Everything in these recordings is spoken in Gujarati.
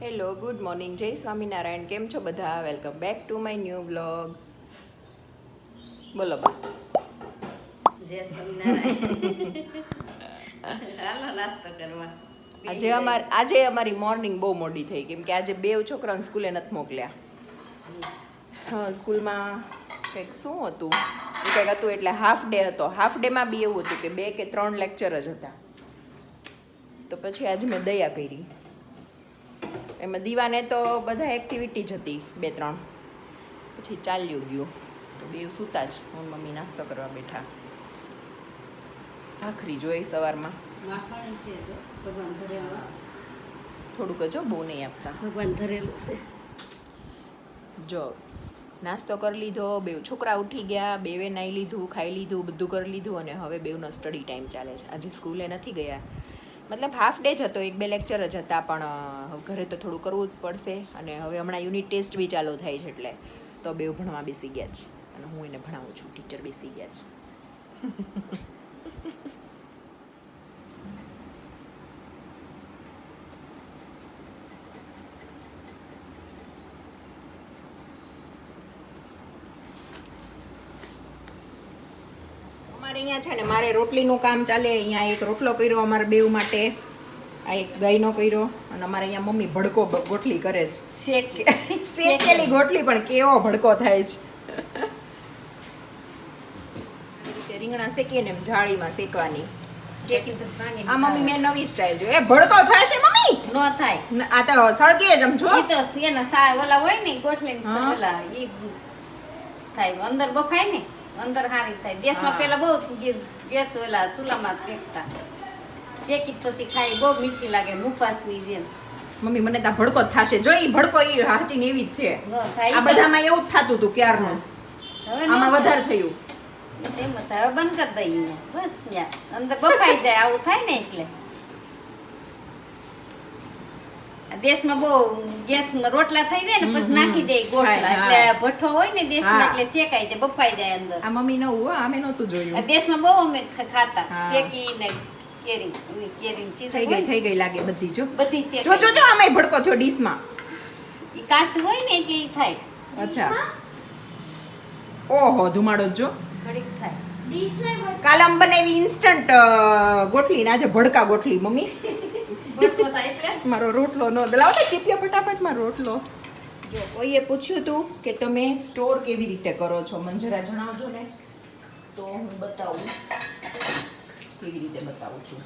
હેલો, ગુડ મોર્નિંગ, જય સ્વામિનારાયણ. કેમ છો બધા? Welcome back to my new blog. બોલો બા. જય સ્વામિનારાયણ. હાલો નાસ્તો કરવા. આજે અમારી મોર્નિંગ બહુ મોડી થઈ, કેમ કે આજે બે છોકરાઓને સ્કૂલે નથી મોકલ્યા. હા, સ્કૂલમાં કંઈક શું હતું એ કંઈક હતું, એટલે હાફ ડે હતો. હાફ ડેમાં બી એવું હતું કે 2 કે 3 લેક્ચર જ હતા. તો પછી આજે મેં દયા કરી. એમાં દીવાને તો બધા એક્ટિવિટી જ હતી 2-3, પછી ચાલ્યું ગયું. તો બે સૂતા જ, હું મમ્મી નાસ્તો કરવા બેઠા. ભાખરી જોઈ સવારમાં. માખણ છે તો ભગવાન ધરેલું. થોડુંક જ, બહુ નહીં આપતા. ભગવાન ધરેલું છે. જો નાસ્તો કરી લીધો, બે છોકરા ઉઠી ગયા, બેવે નાહી લીધું, ખાઈ લીધું, બધું કરી લીધું, અને હવે બેવનો સ્ટડી ટાઈમ ચાલે છે. આજે સ્કૂલે નથી ગયા, મતલબ હાફ ડે જ હતો, 1-2 લેક્ચર જ હતા, પણ ઘરે તો થોડું કરવું જ પડશે. અને હવે હમણાં યુનિટ ટેસ્ટ બી ચાલુ થાય છે, એટલે તો બેવ ભણવા બેસી ગયા છે, અને હું એને ભણાવું છું. ટીચર બેસી ગયા છે. અમારે અહીંયા છે ને, મારે રોટલીનું કામ ચાલે. અહીંયા એક રોટલો કર્યો અમારે બેવ માટે, આ એક ગાયનો કર્યો, અને અમારે અહીંયા મમ્મી ભડકો ગોટલી કરે છે. શેકેલી ગોટલી, પણ કેવો ભડકો થાય છે. રીંગણા શેકીને એમ જાળીમાં શેકવાની. આ મમ્મી મેં નવી સ્ટાઇલ જોઈ. એ ભડકો થાય છે મમ્મી? નો થાય. આ તો સળગે જ આમ જો. ઈ તો એના સા ઓલા હોય ને ગોઠલી ઓલા ઈ થાય, અંદર બફાય ને, અંદર હારી થાય. દેશમાં પેલા બહુ ગેસ ઓલા ચૂલામાં શેકતા, શેકી પછી ખાઈ બહુ મીઠી લાગે, મુફાસની જેમ. મમ્મી મને તો ભડકો જ થાશે. જો ઈ ભડકો ઈ હાચીને એવી જ છે. નો થાય. આ બધામાં એવું જ થાતું હતું ક્યારનું. હવે આમાં વધારે થયું. એમ થાય. હવે બંધ કરી દઈએ બસ, ત્યાં અંદર બફાઈ જાય. આવું થાય ને એટલે દેશમાં બહુ ગેસમાં રોટલા થઈ જાય ને પછી નાખી દે ગોટલા, એટલે ભઠ્ઠો હોય ને દેશમાં, એટલે ચેકાઈ જાય, બફાઈ જાય અંદર. આ મમ્મી નવું હો, આમે નહોતું જોયું. દેશમાં બહુ અમે ખાતા શેકીને કેરી ચીઝ થઈ ગઈ લાગે બધી. જો બધી જો શેકાઈ. જો જો આમાં ભડકો થયો ડીશમાં. ઈ કાચું હોય ને એટલે ઈ થાય. અચ્છા, ઓહો ધુમાડો જ જો. ઘડીક થાય. કાલે આમ બનાવી ઇન્સ્ટન્ટ ગોટલી, ને આજે ભડકા ગોટલી. મમ્મી ભડકો થાય એટલે મારો રોટલો નો દલાવો ને ચીપ્યો ફટાફટ મારો રોટલો. જો કોઈએ પૂછ્યું હતું કે તમે સ્ટોર કેવી રીતે કરો છો, મને જરા જણાવજો ને, તો હું બતાવું કેવી રીતે બતાવું છું.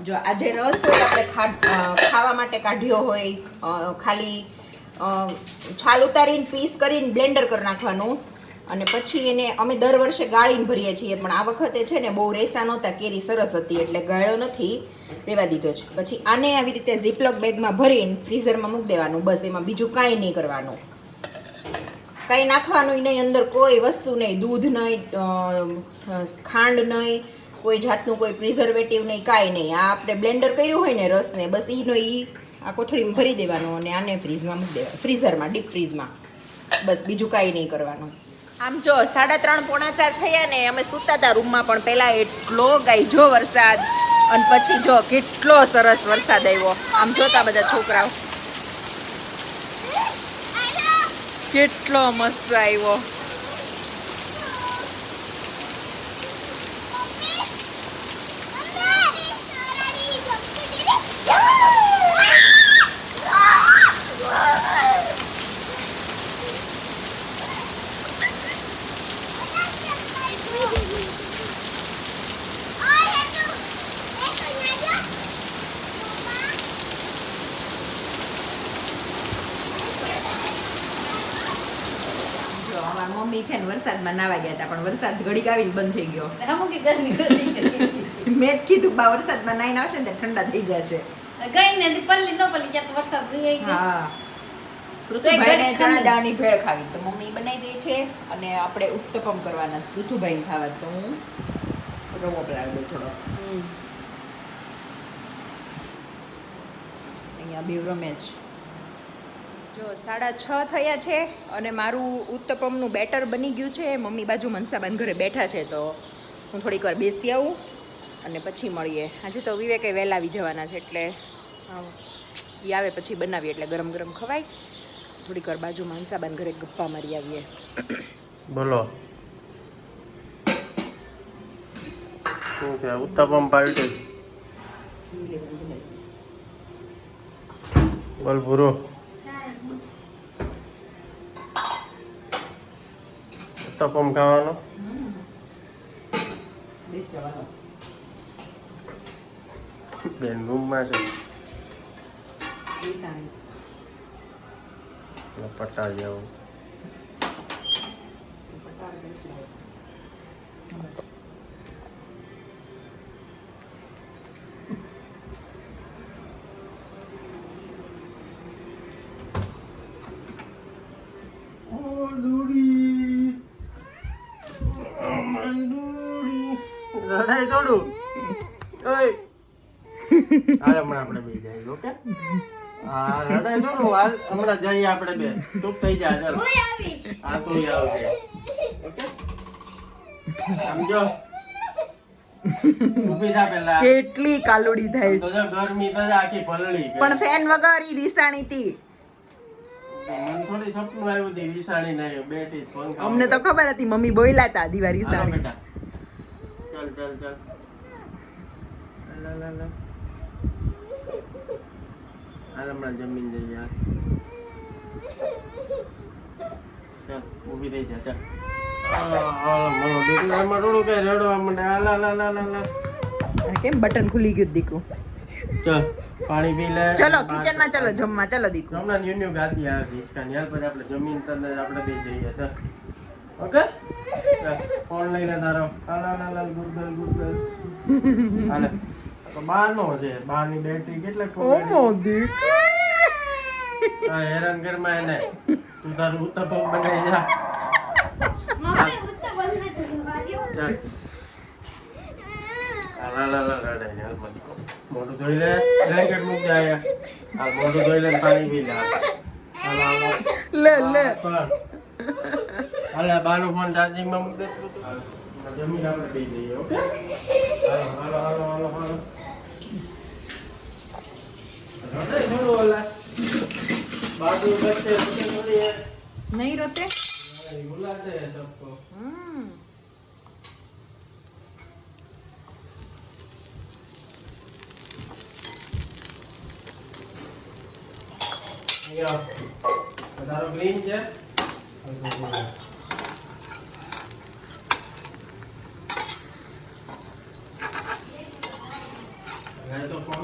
જો આજે રસ હોય, આપણે ખાવા માટે કાઢ્યો હોય, ખાલી છાલ ઉતારીને પીસ કરીને બ્લેન્ડર કરી નાખવાનું, અને પછી એને અમે દર વર્ષે ગાળીને ભરીએ છીએ, પણ આ વખતે છે ને બહુ રેસા નહોતા, કેરી સરસ હતી એટલે ગાળ્યો નથી, રહેવા દીધો છે. પછી આને આવી રીતે ઝીપલોક બેગમાં ભરીને ફ્રીઝરમાં મૂકી દેવાનું. બસ, એમાં બીજું કાંઈ નહીં કરવાનું, કાંઈ નાખવાનું નહીં, અંદર કોઈ વસ્તુ નહીં, દૂધ નહીં, ખાંડ નહીં, કોઈ જાતનું કોઈ પ્રિઝર્વેટિવ નહીં, કાંઈ નહીં. આ આપણે બ્લેન્ડર કર્યું હોય ને રસને, બસ ઈનો આ કોથળીમાં ભરી દેવાનું, અને આને ફ્રીઝમાં મૂકી દેવાનું, ફ્રીઝરમાં, ડીપ ફ્રીઝમાં. બસ, બીજું કાંઈ નહીં કરવાનું. આમ જો 3:30-4 થયા ને, અમે સૂતા હતા રૂમમાં, પણ પહેલાં એટલો ગાયજો વરસાદ, અને પછી જો કેટલો સરસ વરસાદ આવ્યો. આમ જોતા બધા છોકરાઓ, કેટલો મસ્ત આવ્યો. મમ્મી છે ને વરસાદમાં નાવા ગયા હતા, પણ વરસાદ ઘડીક આવીને બંધ થઈ ગયો. હમું કે ગરમી ગઈ. મેં જ કીધું બા વરસાદમાં નાઈને આવશે ને તો ઠંડા થઈ જશે. ગઈ ને પલ્લી ન પલ્લી જ્યાં વરસાદ રહી ગયો. હા, પૃથુભાઈને ચણા દાળની ભેળ ખાવી તો મમ્મી બનાવી દે છે, અને આપણે ઉત્તપમ કરવાના છે પૃથુભાઈને ખાવા, તો હું રવો પલાળી દઉં થોડો. અહીંયા બે રમે છે. જો 6:30 થયા છે, અને મારું ઉત્તપમનું બેટર બની ગયું છે. મમ્મી બાજુ મનસાબાન ઘરે બેઠા છે, તો હું થોડીક વાર બેસી આવું અને પછી મળીએ. આજે તો વિવેકે વહેલા આવી જવાના છે, એટલે એ આવે પછી બનાવીએ એટલે ગરમ ગરમ ખવાય. થોડીક વાર બાજુ માનસાબાન ઘરે ગપ્પા મારી આવીએ. બોલો શું છે ઉત્તપમ પાર્ટી બોલ પૂરો ઉત્તપમ ખાવાનો બેન રૂમમાં છે પટા જાવ રડાઈ થોડું ઓય હાલ હમણાં આપણે બે જઈએ ઓકે હા રડાઈ થોડું હાલ હમણાં જઈએ આપણે બે ચૂપ થઈ જા ચાલ હા તું આવજે ઓકે સમજો ઊભી થા પેલા કેટલી કાલુડી થાય તો જો ગરમી તો આખી પલળી ગઈ પણ ફેન વગર ઈ રીસાણી હતી. મને થોડી સપનું આવ્યું હતી વિસાણી નહીં બે થી ફોન અમને તો ખબર હતી મમ્મી બોયલા હતા દિવાળી રીસાણી ચાલ ચાલ ચાલ લા હાલ હમણાં જમીન જઈએ ચાલ ઊભી થઈ જા ચાલ મારો દીકરો એમાં થોડું કઈ રડવા માંડે કેમ બટન ખુલી ગયું દીકુ. ચાલ પાણી પી લે ચલો કિચન માં ચલો જમવા ચલો દીકુ. હમણાં ન્યુ ગાતી આવે હિચકાની હાલ પછી આપણે જમીન તને આપણે બે જઈએ ચાલ ઓકે ફોન લઈને તારો હાલ ગુડ હાલે તો બહારનો છે બહારની બેટરી કેટલે હા હેરાન કરમાં એને તું તારું ઉત્તપમ બનાવી જા ચાલ રડાય હાલ મત મોઢું ધોઈ લે બ્લેન્કેટ મૂક દે આયા હાલ મોઢું ધોઈ લે પાણી પી લે લે લે હાલે બાનો ફોન ચાર્જિંગમાં મૂક દે જમીન આપણે પી જઈએ ઓકે હાલો રડાય થોડું ઓલા બાજુ બચ્ચે થોડી નહીં રોતે बुलाते हैं सबको तारो ग्रीन છે ગઈ તો ફોન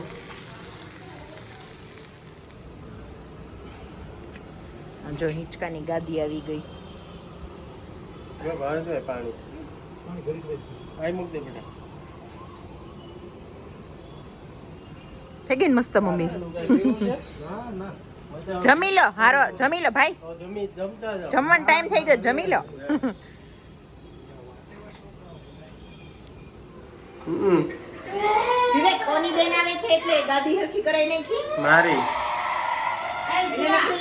જો હિંચકાની ગાદી આવી ગઈ. જો બહાર છે પાણી આઈ મૂક દે બેટા થઈ ગઈ ને મસ્ત મમ્મી. ના ના જમી લો હારો જમી લો ભાઈ જમતા જાઓ જમવાનો ટાઈમ થઈ ગયો જમી લો. વિવેક કોની બેન આવે છે એટલે ગાદી હરખી કરાઈ નાખી મારી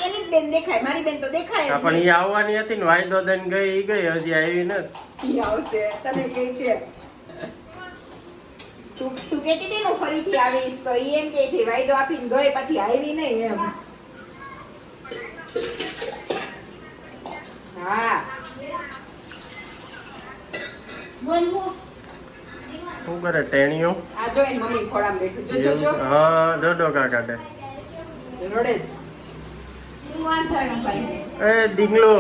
એની જ બેન દેખાય મારી બેન તો દેખાય હા પણ ઈ આવવાની હતી ને વાયદો દઈને ગઈ ઈ ગઈ હજી આવી નથી ઈ આવશે તને કહે છે તું કહેતી હતી ને ફરીથી આવીશ તો ઈ એમ કહે છે વાયદો આપીને ગઈ પછી આવી નહીં એમ. હા શું કરે ટેણીઓ આ જો એની મમ્મી ખોડામાં બેઠું જો જો હા ડોડો કાકા દે રડે જ. એ દીંગલો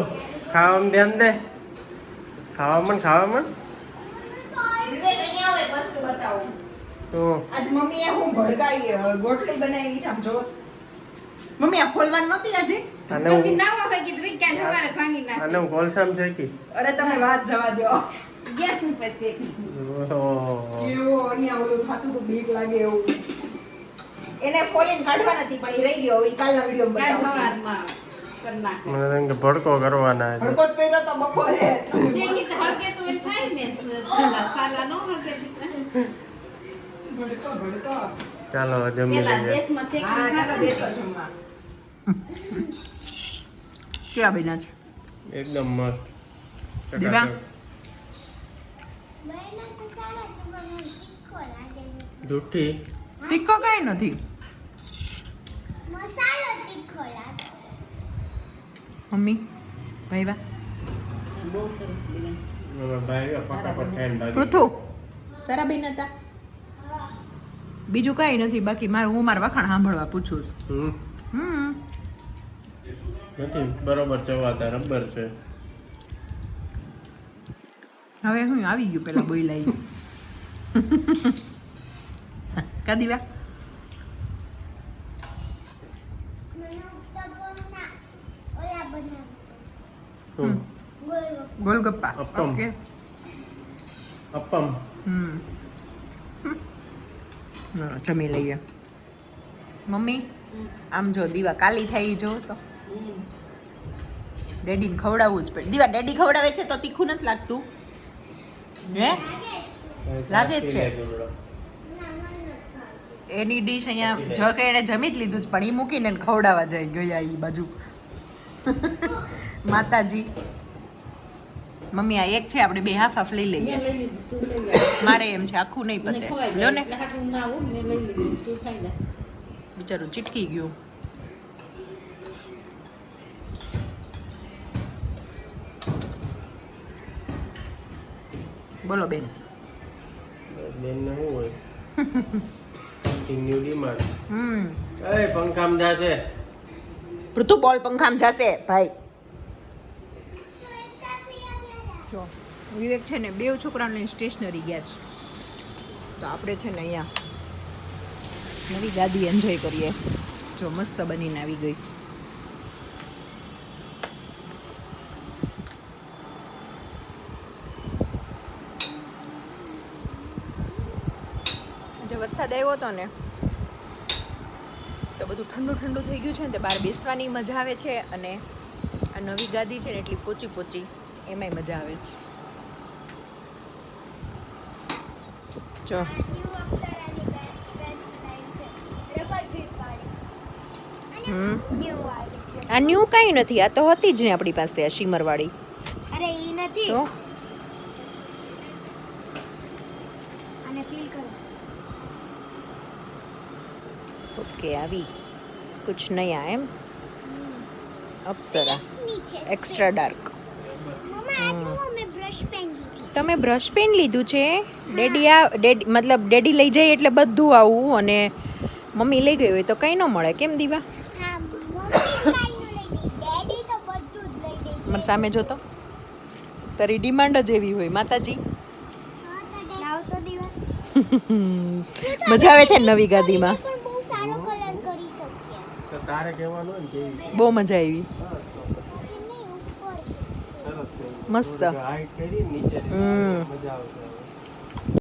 ખાવામાં ધ્યાન દે ખાવામાં વિવેક અહીંયા આવો એક વસ્તુ બતાવું. શું આજ મમ્મીએ હું ભડકાઈ ગોટલી બનાવી છે આમ જો મમ્મી આ ખોલવાની નહોતી આજે. આને હું ના હોય કે રીકા સવારે ભાંગી નાખ આને હું કોલસામ શેકી અરે તમે વાત જવા દો. ગેસ ઉપર શેકી ઓહો એવો અહીંયા ઓલું થાતું તો બીક લાગે એવું. એને ફોલીને કાઢવા નથી પણ ઈ રહી ગયો ઈ કાલના વિડિયોમાં કાલ બતાવશે. સવારમાં કરી નાખ મને એમ કે ભડકો કરવાના છે ભડકો જ કર્યો તો બપોરે. શેકી તો હળગે તો એમ થાય ને સાલા નો હળગે ભડકો. ચાલો જમી પેલા લઈએ દેશમાં શેકી હા ચાલો બેસો જમવા. કેવા બન્યા છે? એકદમ મસ્ત દીવા? જુઠ્ઠી તીખો કઈ નથી. મસાલો તીખો લાગે. મમ્મી ભાઈ બા બહુ સરસ બને. હવે ભાઈ ફટાફટ ખાઈને ભાગી પૃથુ સારા બેન હતા બીજું કઈ નથી બાકી હું મારા વખાણ સાંભળવા પૂછું છું હમ નથી બરોબર ચવાતા રબર છે. હવે હું આવી ગયું પેલા બોઈલાઈ કાદીવા મને ઉત્તપમના ઓલા બનાવ. હમ. ગોલગપ્પા અપ્પમ. ઓકે અપ્પમ જમી લઈએ મમ્મી આમ જો દીવા કાલી થઈ જો તો ડેડીને ખવડાવવું જ પડે દીવા ડેડી ખવડાવે છે તો તીખું નથી લાગતું હે લાગે જ છે. ના, મને નથી ભાવતું. એની ડીશ અહીંયા જો કે એને જમી જ લીધું જ પણ એ મૂકીને એને ખવડાવવા જાય ગયા એ બાજુ માતાજી મમ્મી આ એક છે આપણે બે હાફ હાફ લઈ મેં લઈએ લઈ લીધું, તું લઈ લે. મારે એમ છે આખું નહીં મને પતે ખવાય લ્યો જાય ને એટલે હાટું ના આવું મેં લઈ લીધું તું ખાઈ લે. બિચારું ચીટકી ગયું બોલો બેન બેનને શું હોય કન્ટિન્યુ ડિમાન્ડ હમ એ પંખામ જાશે પૃથુ બોલ પંખામ જશે ભાઈ જો વિવેક છે ને બે છોકરાને સ્ટેશનરી ગયા છે તો આપણે છે ને અહીંયા નવી ગાદી એન્જોય કરીએ જો મસ્ત બનીને આવી ગઈ જે વરસાદ આવ્યો હતો ને તો બધું ઠંડુ ઠંડુ થઈ ગયું છે ને તે બહાર બેસવાની મજા આવે છે અને આ નવી ગાદી છે ને એટલી પોચી પોચી એમાંય મજા આવે છે જો ન્યૂ અપ્સરાની વેબસાઇટ છે. રબર ગ્રીપ વાળી. હમ ન્યૂ વાળી છે. આ ન્યૂ કાંઈ નથી આ તો હતી જ ને આપણી પાસે આ શિમરવાળી અરે ઈ નથી. તો આને ફીલ કરો. ઓકે આવી કુછ નયા એમ અપ્સરા સ્પેસની છે. એક્સ્ટ્રા ડાર્ક મમ્મા આ જુઓ મેં બ્રશ પેન લીધી. તમે બ્રશ પેન લીધું છે ડેડી મતલબ ડેડી લઈ જાય એટલે બધું આવું અને મમ્મી લઈ ગઈ હોય તો કંઈ ન મળે કેમ દીવા હા મમ્મી કાંઈ ન લઈ દે. ડેડી તો બધું જ લઈ દે છે. મારી સામે જોતો તારી ડિમાન્ડ જ એવી હોય માતાજી હા તો લાવ તો દીવા. મજા આવે છે ને નવી ગાદીમાં પણ બહુ સારો કલર કરી શકીએ. તો તારે કહેવાનું હોય ને કેવી બહુ મજા આવી પછી નહીં ઉપર છે. સરસ મસ્ત. હાઈટ કરી નીચે હમ. મજા આવશે